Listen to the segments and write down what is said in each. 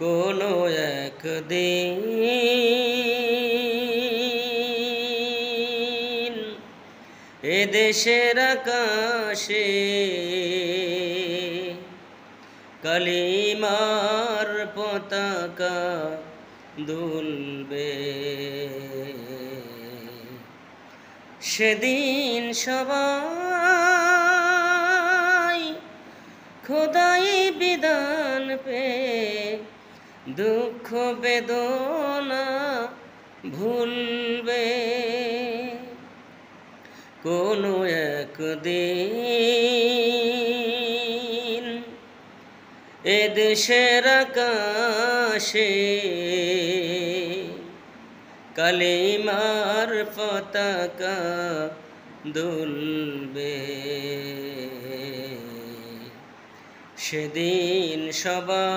কোনো একদিন এদেশের আকাশে কালিমার পতাকা দুলবে। সেদিন সবাই খোদাই বিধান পে দুঃখ বেদনা ভুলবে। কোনো একদিন এদেশের আকাশে কালিমার পতাকা দুলবে। সেদিন সবাই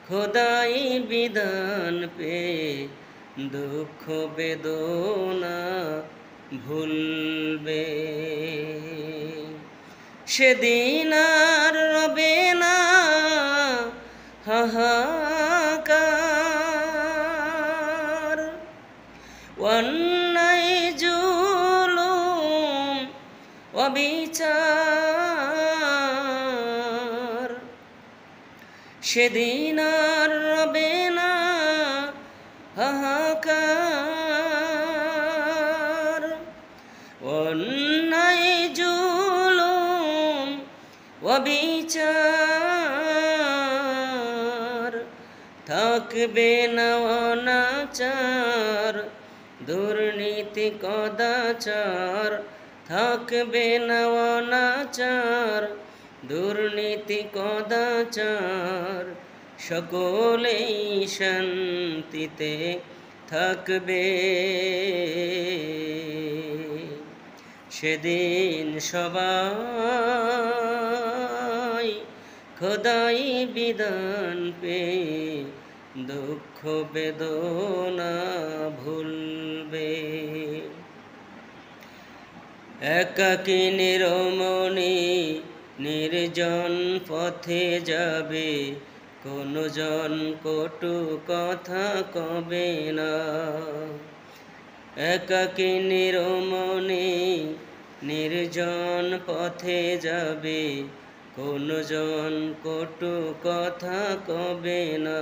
খোদাই বিধান পে দুঃখ বেদনা ভুলবে। সেদিন আর রবে না হাহাকার, অন্যায় জুলুম অবিচার। সেদিন আর রবে না হাহাকার, অন্যায় জুলুম অবিচার। থাকবে না অনাচার দুর্নীতি কদাচার, থাকবে না অনাচার দুর্নীতি কদাচার। সকলেই শান্তিতে থাকবে। সেদিন সবাই খোদাই বিধান পে দুঃখ বেদনা ভুলবে। একাকী নিরমণি নির্জন পথে যাবে, কোনো জন কটু কথা কবে না। একাকী নিরমণি নির্জন পথে যাবে, কোনো জন কটু কথা কবে না।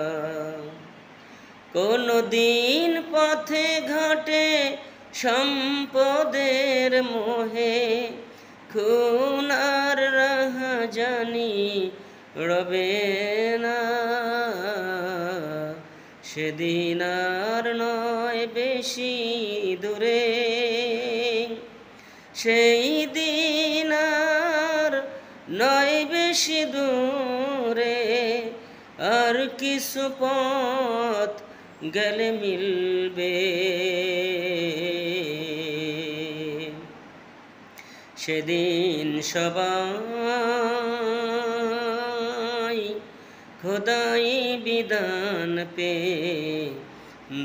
কোনো দিন পথে ঘাটে সম্পদের মোহে, খুন আর রাহাজানি রবে না। সেদিন আর নয় বেশি দূরে, সেই দিন আর নয় বেশি দূরে। আর কিছু পথ গেলে মিলবে। সেদিন সবাই খোদাই বিধান পে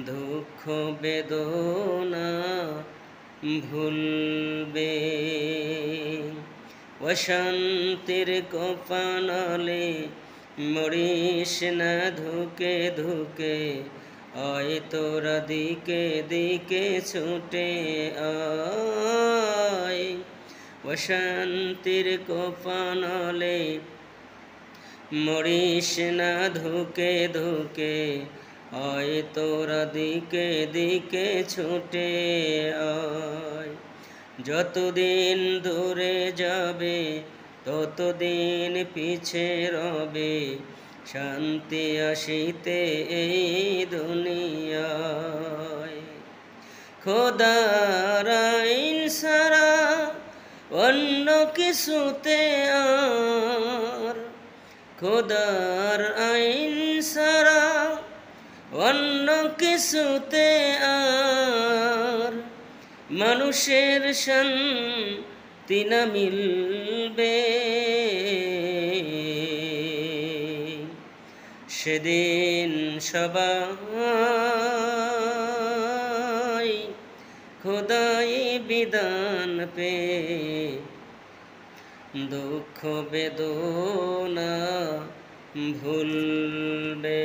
দুঃখ বেদনা ভুলবে। অশান্তির কোপানলে মরিস না ধুকে ধুকে, আয় তোরা দিকে দিকে ছুটে আয়। অশান্তির কোপানলে মরিস না ধুকে ধুকে, আয় তোরা দিকে দিকে ছুটে আয়। যতদিন দূরে যাবে ততদিন পিছে রবে, শান্তি আসিতে এই দুনিয়ায়। খোদার আইন ছাড়া অন্য কিছুতে আর, খোদার আইন ছাড়া অন্য কিছুতে আর মানুষের শান্তি না মিলবে। সেদিন সবাই খোদাই বিধান পে দুঃখ বেদনা ভুলবে।